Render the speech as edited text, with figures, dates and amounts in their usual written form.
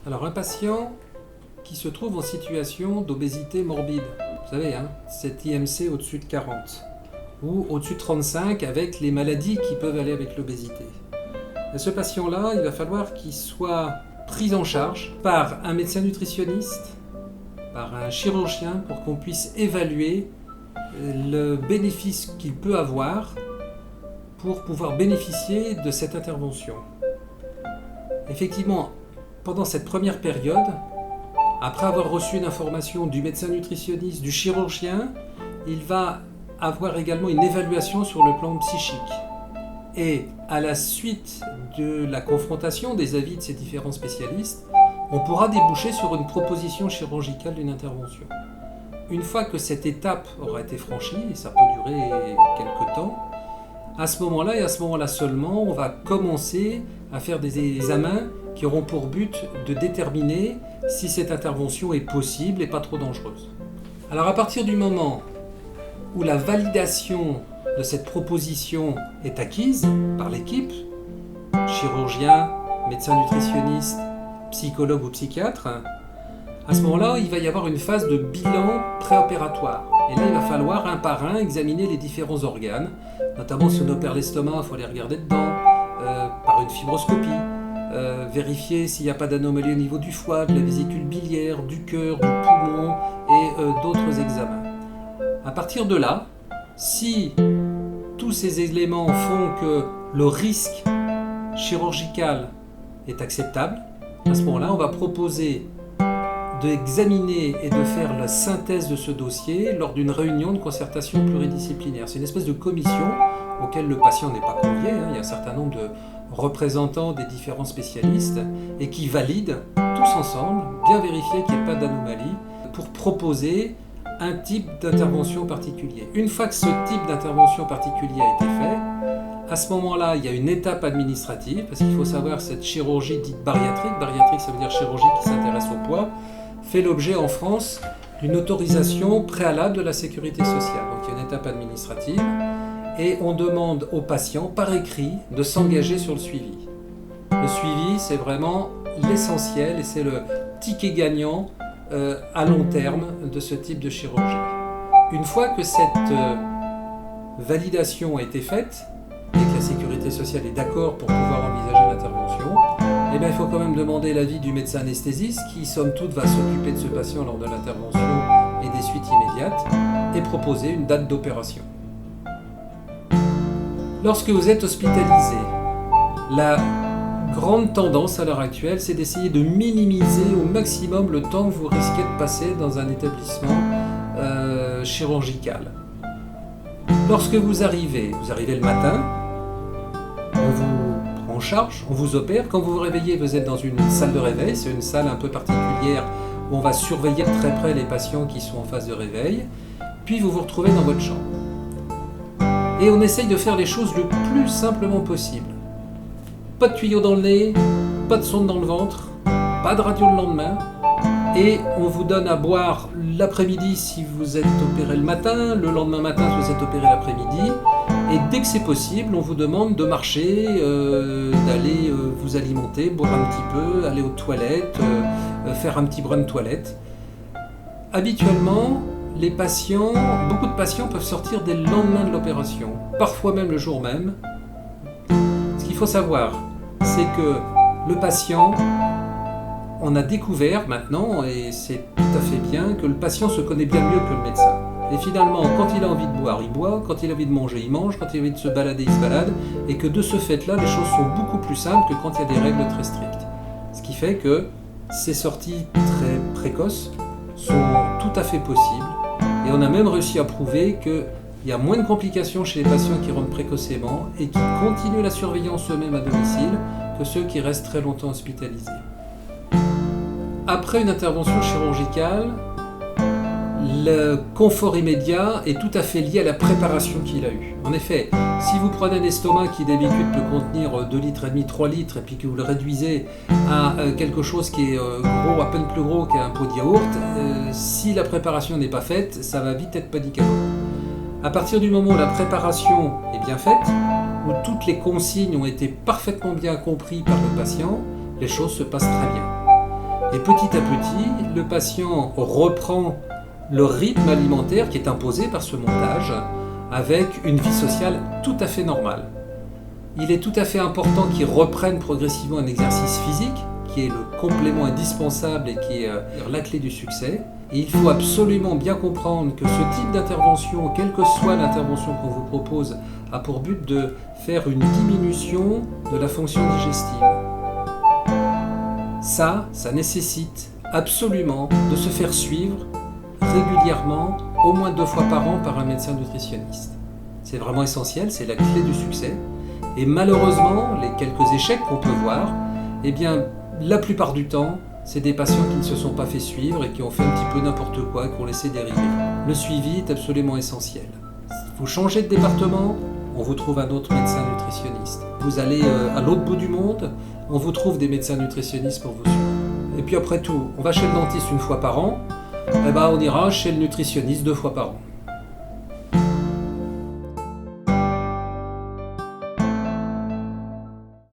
Alors un patient qui se trouve en situation d'obésité morbide, vous savez, cet IMC au-dessus de 40 ou au-dessus de 35 avec les maladies qui peuvent aller avec l'obésité. Et ce patient-là, il va falloir qu'il soit pris en charge par un médecin nutritionniste, par un chirurgien pour qu'on puisse évaluer le bénéfice qu'il peut avoir pour pouvoir bénéficier de cette intervention. Effectivement, pendant cette première période, après avoir reçu une information du médecin nutritionniste, du chirurgien, il va avoir également une évaluation sur le plan psychique. Et à la suite de la confrontation des avis de ces différents spécialistes, on pourra déboucher sur une proposition chirurgicale d'une intervention. Une fois que cette étape aura été franchie, et ça peut durer quelques temps, à ce moment-là et à ce moment-là seulement, on va commencer à faire des examens qui auront pour but de déterminer si cette intervention est possible et pas trop dangereuse. Alors à partir du moment où la validation de cette proposition est acquise par l'équipe, chirurgien, médecin nutritionniste, psychologue ou psychiatre, à ce moment-là, il va y avoir une phase de bilan préopératoire. Et là, il va falloir un par un examiner les différents organes, notamment si on opère l'estomac, il faut aller regarder dedans, par une fibroscopie, vérifier s'il n'y a pas d'anomalie au niveau du foie, de la vésicule biliaire, du cœur, du poumon et d'autres examens. À partir de là, si tous ces éléments font que le risque chirurgical est acceptable, à ce moment-là, on va proposer d'examiner et de faire la synthèse de ce dossier lors d'une réunion de concertation pluridisciplinaire. C'est une espèce de commission auquel le patient n'est pas convié. Il y a un certain nombre de représentants des différents spécialistes et qui valident tous ensemble, bien vérifier qu'il n'y ait pas d'anomalie, pour proposer un type d'intervention particulier. Une fois que ce type d'intervention particulier a été fait, à ce moment-là, il y a une étape administrative, parce qu'il faut savoir cette chirurgie dite bariatrique, ça veut dire chirurgie qui s'intéresse au poids, fait l'objet en France d'une autorisation préalable de la sécurité sociale. Donc il y a une étape administrative et on demande aux patients par écrit de s'engager sur le suivi. Le suivi, c'est vraiment l'essentiel et c'est le ticket gagnant à long terme de ce type de chirurgie. Une fois que cette validation a été faite et que la sécurité sociale est d'accord pour pouvoir envisager l'intervention, eh bien, il faut quand même demander l'avis du médecin anesthésiste qui, somme toute, va s'occuper de ce patient lors de l'intervention et des suites immédiates et proposer une date d'opération. Lorsque vous êtes hospitalisé, la grande tendance à l'heure actuelle, c'est d'essayer de minimiser au maximum le temps que vous risquez de passer dans un établissement chirurgical. Lorsque vous arrivez le matin, on vous prend en charge, on vous opère. Quand vous vous réveillez, vous êtes dans une salle de réveil. C'est une salle un peu particulière où on va surveiller de très près les patients qui sont en phase de réveil. Puis vous vous retrouvez dans votre chambre. Et on essaye de faire les choses le plus simplement possible. Pas de tuyau dans le nez, pas de sonde dans le ventre, pas de radio le lendemain. Et on vous donne à boire l'après-midi si vous êtes opéré le matin, le lendemain matin si vous êtes opéré l'après-midi. Et dès que c'est possible, on vous demande de marcher, d'aller vous alimenter, boire un petit peu, aller aux toilettes, faire un petit brin de toilette. Habituellement, beaucoup de patients peuvent sortir dès le lendemain de l'opération, parfois même le jour même. Ce qu'il faut savoir, c'est que le patient, on a découvert maintenant, et c'est tout à fait bien, que le patient se connaît bien mieux que le médecin. Et finalement, quand il a envie de boire, il boit, quand il a envie de manger, il mange, quand il a envie de se balader, il se balade, et que de ce fait-là, les choses sont beaucoup plus simples que quand il y a des règles très strictes. Ce qui fait que ces sorties très précoces sont tout à fait possibles, et on a même réussi à prouver qu'il y a moins de complications chez les patients qui rentrent précocement et qui continuent la surveillance eux-mêmes à domicile que ceux qui restent très longtemps hospitalisés. Après une intervention chirurgicale, le confort immédiat est tout à fait lié à la préparation qu'il a eue. En effet, si vous prenez un estomac qui d'habitude peut contenir 2,5 litres, 3 litres, et puis que vous le réduisez à quelque chose qui est gros, à peine plus gros qu'un pot de yaourt, si la préparation n'est pas faite, ça va vite être paniquant. À partir du moment où la préparation est bien faite, où toutes les consignes ont été parfaitement bien comprises par le patient, les choses se passent très bien. Et petit à petit, le patient reprend le rythme alimentaire qui est imposé par ce montage avec une vie sociale tout à fait normale. Il est tout à fait important qu'il reprenne progressivement un exercice physique qui est le complément indispensable et qui est la clé du succès. Et il faut absolument bien comprendre que ce type d'intervention, quelle que soit l'intervention qu'on vous propose, a pour but de faire une diminution de la fonction digestive. Ça nécessite absolument de se faire suivre régulièrement, au moins 2 fois par an, par un médecin nutritionniste. C'est vraiment essentiel, c'est la clé du succès. Et malheureusement, les quelques échecs qu'on peut voir, eh bien, la plupart du temps, c'est des patients qui ne se sont pas fait suivre et qui ont fait un petit peu n'importe quoi, qui ont laissé dériver. Le suivi est absolument essentiel. Vous changez de département, on vous trouve un autre médecin nutritionniste. Vous allez à l'autre bout du monde, on vous trouve des médecins nutritionnistes pour vous suivre. Et puis après tout, on va chez le dentiste 1 fois par an, eh ben on ira chez le nutritionniste 2 fois par an.